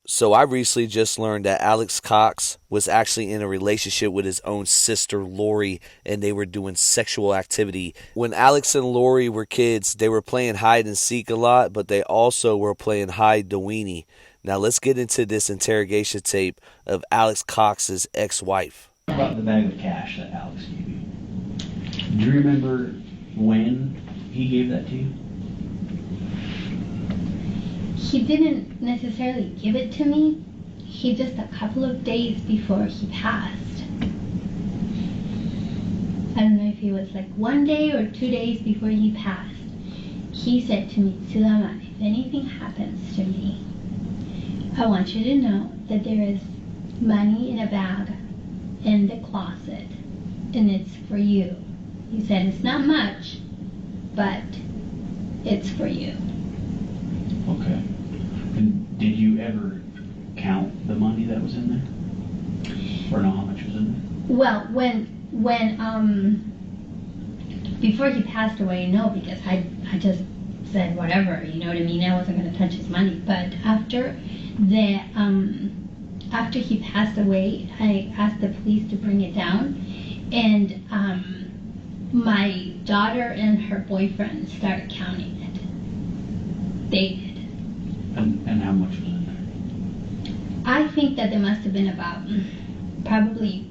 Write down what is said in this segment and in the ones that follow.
So I recently just learned that Alex Cox was actually in a relationship with his own sister Lori, and they were doing sexual activity. When Alex and Lori were kids, they were playing hide and seek a lot, but they also were playing hide the weenie. Now let's get into this interrogation tape of Alex Cox's ex-wife. About the bag of cash that Alex gave you. Do you remember when he gave that to you? He didn't necessarily give it to me. He just a couple of days before he passed. I don't know if it was like 1 day or 2 days before he passed. He said to me, Sulaiman, if anything happens to me, I want you to know that there is money in a bag in the closet, and it's for you. He said it's not much, but it's for you. Okay. And did you ever count the money that was in there? Or know how much was in there? Well, when before he passed away, no, because I just said whatever, you know what I mean? I wasn't going to touch his money. But after he passed away, I asked the police to bring it down, and my daughter and her boyfriend started counting it. They did. And how much was in I think that there must have been about probably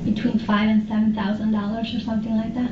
between $5,000 and $7,000 or something like that.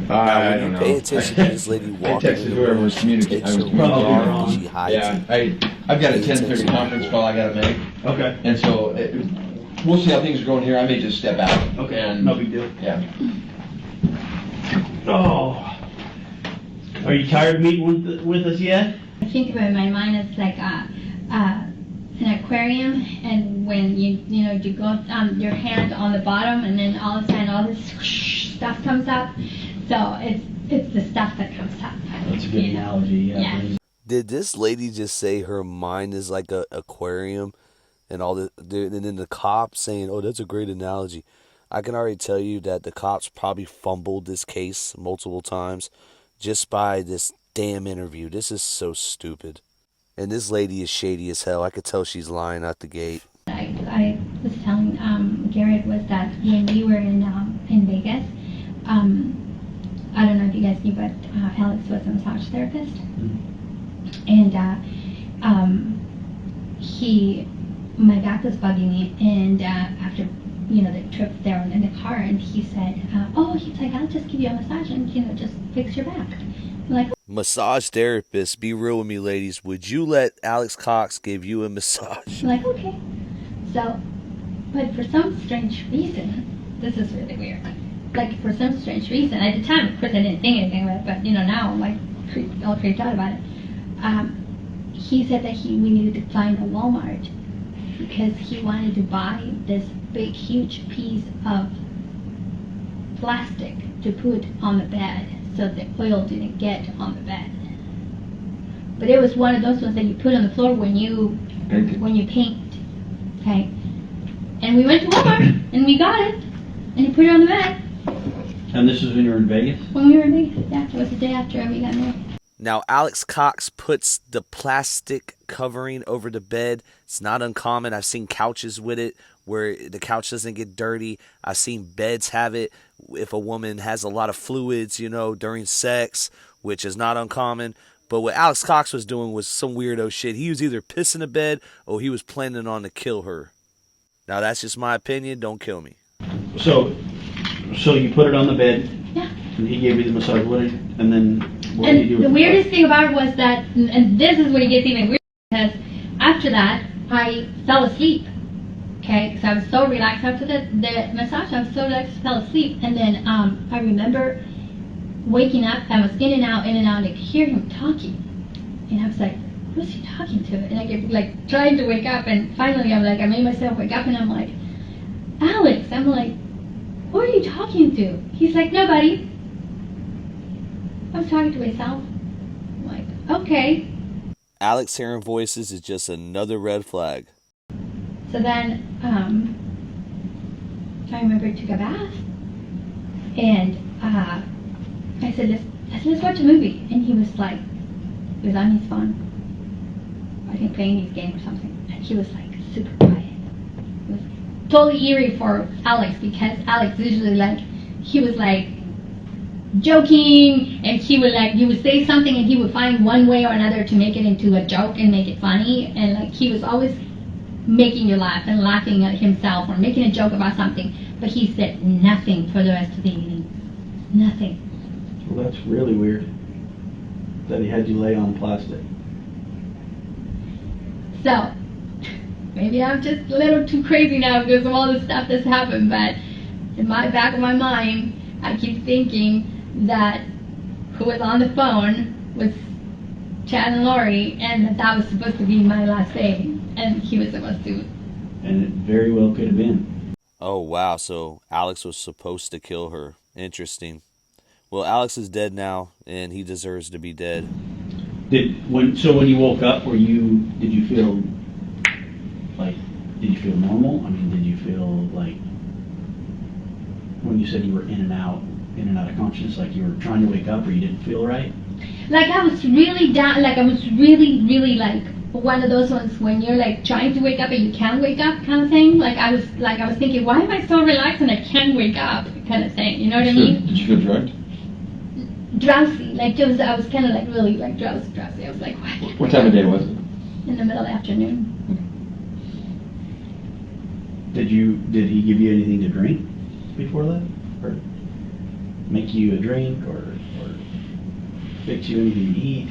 I don't know. Pay attention to this lady I walking texted in the whoever room. was communicating. I was probably wrong. wrong. She hides Yeah, it. I've got a Pay attention 10:30 to conference people. call I gotta make, there? Okay. and so we'll see how things are going here. I may just step out. Okay, And no big deal. yeah. Oh. Are you tired of meeting with us yet? I think of it in my mind as like an aquarium, and when you go your hand on the bottom, and then all of a sudden all this stuff comes up. So it's the stuff that comes up. That's a good analogy. Yeah. Did this lady just say her mind is like a aquarium, and and then the cops saying, "Oh, that's a great analogy." I can already tell you that the cops probably fumbled this case multiple times just by this damn interview. This is so stupid. And this lady is shady as hell. I could tell she's lying out the gate. I was telling Garrett was that when we were in Vegas, I don't know if you guys knew, but Alex was a massage therapist, and my back was bugging me, and after the trip there in the car, and he said, he's like, I'll just give you a massage and just fix your back. I'm like, Massage therapist, be real with me, ladies. Would you let Alex Cox give you a massage? I'm like, okay. So, but for some strange reason, this is really weird. Like, for some strange reason, at the time, of course, I didn't think anything of it, but now I'm like all creeped out about it. He said that we needed to find a Walmart because he wanted to buy this big, huge piece of plastic to put on the bed so the oil didn't get on the bed. But it was one of those ones that you put on the floor when you paint. Okay. And we went to Walmart and we got it and he put it on the bed. And this is when you were in Vegas? When we were in Vegas, yeah, it was the day after we got married. Now, Alex Cox puts the plastic covering over the bed. It's not uncommon. I've seen couches with it where the couch doesn't get dirty. I've seen beds have it if a woman has a lot of fluids, during sex, which is not uncommon. But what Alex Cox was doing was some weirdo shit. He was either pissing the bed or he was planning on to kill her. Now, that's just my opinion. Don't kill me. So you put it on the bed. Yeah. And he gave you the massage, and then what And did you do with the weirdest thing about it was that, and this is when it gets even weirder, because after that, I fell asleep. Okay, because I was so relaxed after the massage. I was so relaxed, I fell asleep, and then I remember waking up. I was in and out, and I could hear him talking, and I was like, "Who's he talking to?" And I kept like trying to wake up, and finally, I made myself wake up, and I'm like, "Alex," I'm like, "Who are you talking to?" He's like, "Nobody. I was talking to myself." I'm like, "Okay." Alex hearing voices is just another red flag. So then, I remember I took a bath, and I said, let's watch a movie. And he was on his phone. I think playing his game or something, and he was like super quiet. It was totally eerie for Alex because Alex usually like he was like joking, and he would like you would say something and he would find one way or another to make it into a joke and make it funny, and like he was always making you laugh and laughing at himself or making a joke about something, but he said nothing for the rest of the evening. Nothing. Well, that's really weird that he had you lay on plastic. So maybe I'm just a little too crazy now because of all the stuff that's happened, but in my back of my mind I keep thinking that who was on the phone was Chad and Lori, and that was supposed to be my last day, and he was supposed to. And it very well could have been. Oh, wow. So Alex was supposed to kill her. Interesting. Well, Alex is dead now, and he deserves to be dead. When you woke up, did you feel normal? I mean, did you feel like, when you said you were in and out of consciousness, like you were trying to wake up or you didn't feel right? Like I was really down, like I was really, really like one of those ones when you're like trying to wake up and you can't wake up kind of thing. Like I was thinking, why am I so relaxed and I can't wake up kind of thing. You know what I mean? Did you feel drugged? Drowsy, like I was kind of like really like drowsy. I was like, what? What time of day was it? In the middle of the afternoon. Did he give you anything to drink before that? Or make you a drink or fix you anything to eat?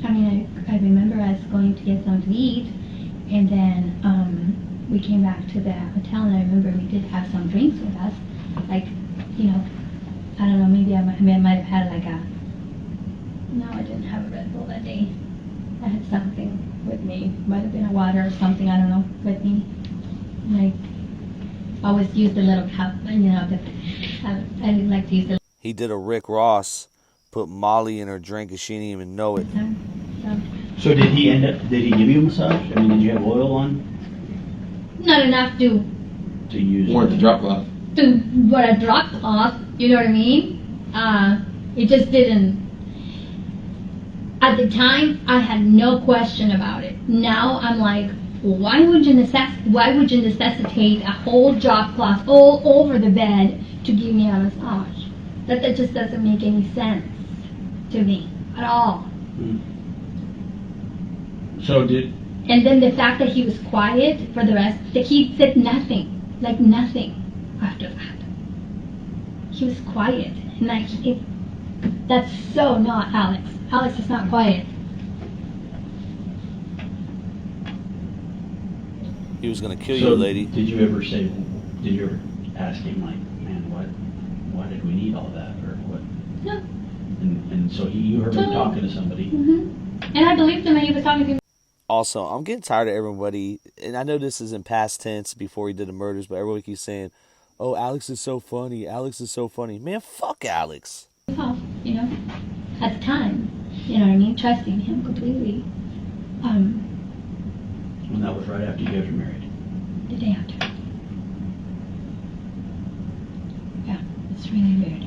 I mean, I remember us going to get something to eat, and then we came back to the hotel, and I remember we did have some drinks with us. Like, you know, I don't know, maybe I might have had like no, I didn't have a Red Bull that day. I had something with me, might have been a water or something, I don't know, with me. Like, I always use the little cup, you know, I didn't like to use the He did a Rick Ross, put Molly in her drink and she didn't even know it. So did he give you a massage? I mean, did you have oil on? Not enough to use? Or the drop cloth? to what I dropped off, you know what I mean? It just didn't. At the time, I had no question about it. Now I'm like, why would you necessitate a whole drop cloth all over the bed to give me a massage? That just doesn't make any sense to me at all. So And then the fact that he was quiet for the rest, that he said nothing, like nothing after that. He was quiet, and that's so not Alex. Alex is not quiet. He was going to kill you, lady. Did you ever ask him, like, man, why did we need all that, or what? No. And so you heard him talking to somebody. Mm-hmm. And I believed him when he was talking to me. Also, I'm getting tired of everybody, and I know this is in past tense before he did the murders, but everybody keeps saying, oh, Alex is so funny, Alex is so funny. Man, fuck Alex. Oh, you know, at the time, you know what I mean, trusting him completely. And that was right after you guys were married. The day after. Yeah, it's really weird.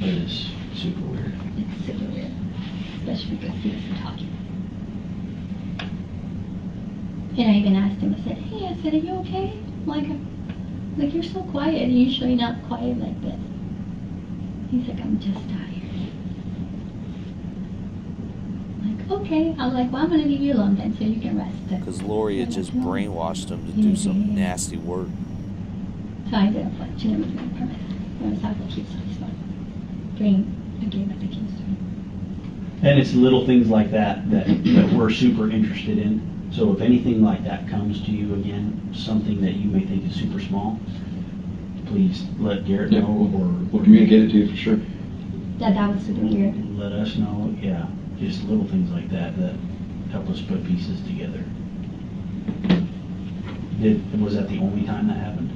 It is super weird. It's super weird, especially because he wasn't talking. And I even asked him, I said, are you okay? Like you're so quiet, you're usually not quiet like this. He's like, I'm just tired. I'm like, okay. I'm like, well, I'm going to leave you alone then so you can rest. Because Lori had just brainwashed him to do some nasty work. So I ended up watching him doing permit. I was out the keys on his phone. I gave him the keys to him. And it's little things like that we're super interested in. So if anything like that comes to you again, something that you may think is super small, please let Garrett know, or we'll communicate it to you for sure. That was super weird. Let us know. Yeah, just little things like that help us put pieces together. Was that the only time that happened?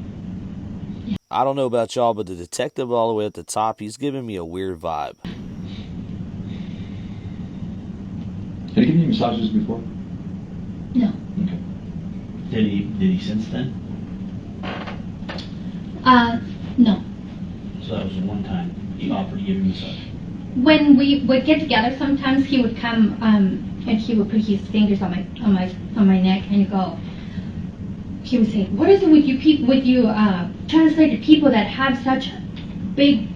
I don't know about y'all, but the detective all the way at the top, he's giving me a weird vibe. Had he given you massages before? No. Okay. Did he since then? No. So that was the one time he offered to give you a massage. When we would get together, sometimes he would come and he would put his fingers on my neck and go. He would say, "What is it with you people? With you translated people that have such big,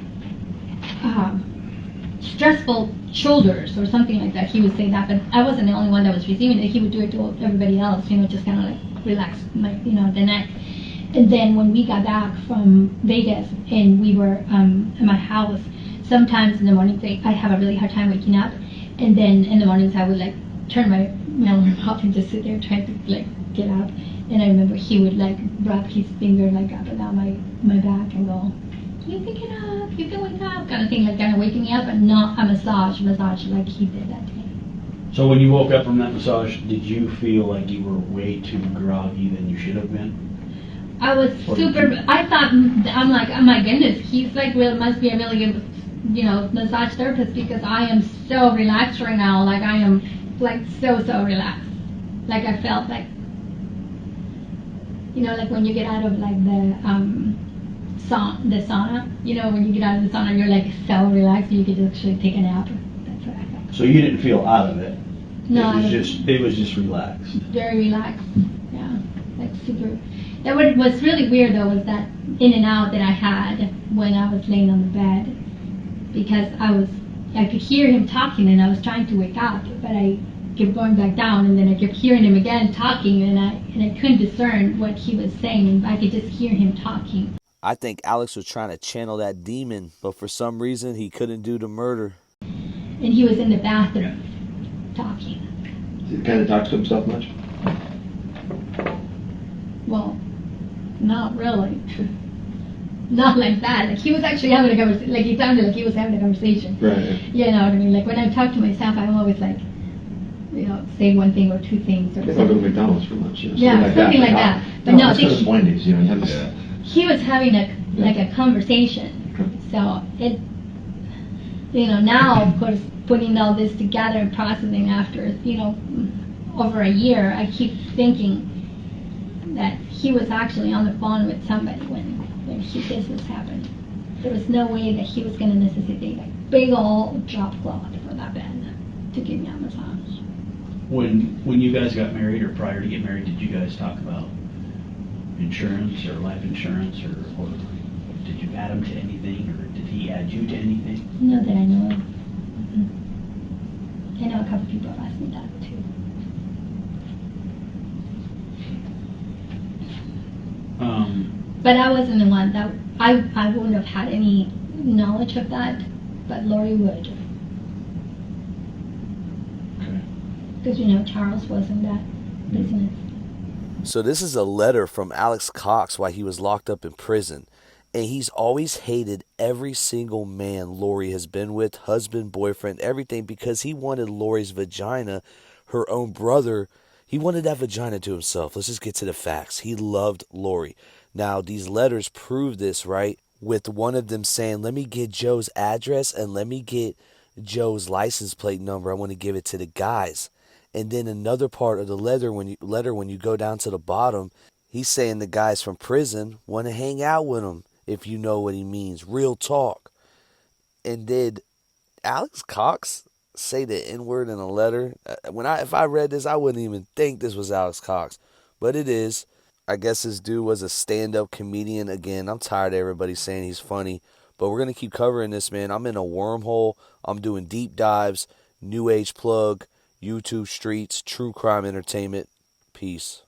stressful shoulders or something like that?" He would say that, but I wasn't the only one that was receiving it. He would do it to everybody else, just kind of like relax my, the neck. And then when we got back from Vegas and we were in my house, sometimes in the mornings I have a really hard time waking up, and then in the mornings I would like turn my alarm off and just sit there trying to like get up. And I remember he would like rub his finger like up and down my back and go, "You can get up, you can wake up," kind of thing, like kind of waking me up, but not a massage like he did that day. So when you woke up from that massage, did you feel like you were way too groggy than you should have been? I was super. I thought, I'm like, oh my goodness, he's like must be a really good, massage therapist, because I am so relaxed right now. Like I am like so relaxed. Like I felt like, like when you get out of like the sauna, when you get out of the sauna, you're like so relaxed, you could actually take a nap. That's what I felt. So you didn't feel out of it? No, it was just relaxed. Very relaxed. Yeah, like super. That what was really weird though was that in and out that I had when I was laying on the bed, because I could hear him talking and I was trying to wake up, but I kept going back down, and then I kept hearing him again talking, and I couldn't discern what he was saying, and I could just hear him talking. I think Alex was trying to channel that demon, but for some reason he couldn't do the murder. And he was in the bathroom talking. Did he kind of talk to himself much? Well, not really. Not like that. Like he was actually having a conversation. Like he sounded like he was having a conversation. Right. You know what I mean? Like when I talk to myself, I'm always like, say one thing or two things or If I go to something. McDonald's for lunch, Yeah, something like that. But no, I that's think because of Wendy's, you have this. he was having a conversation. Okay. So it, now of course putting all this together and processing after, over a year, I keep thinking that he was actually on the phone with somebody when this was happening. There was no way that he was going to necessitate a big old drop cloth for that bed to give me a massage. When you guys got married or prior to get married, did you guys talk about insurance or life insurance, or did you add him to anything, or did he add you to anything? Not that I know of. I know a couple people have asked me that too. But I wasn't the one that I wouldn't have had any knowledge of that, but Lori would. Okay. Because Charles was in that business. So this is a letter from Alex Cox while he was locked up in prison. And he's always hated every single man Lori has been with, husband, boyfriend, everything, because he wanted Lori's vagina, her own brother. He wanted that vagina to himself. Let's just get to the facts. He loved Lori. Now, these letters prove this, right? With one of them saying, "Let me get Joe's address and let me get Joe's license plate number. I want to give it to the guys." And then another part of the letter, when you go down to the bottom, he's saying the guys from prison want to hang out with him, if you know what he means. Real talk. And did Alex Cox say the N-word in a letter? If I read this, I wouldn't even think this was Alex Cox. But it is. I guess this dude was a stand-up comedian. Again, I'm tired of everybody saying he's funny. But we're going to keep covering this, man. I'm in a wormhole. I'm doing deep dives, New Age plug, YouTube streets, true crime entertainment. Peace.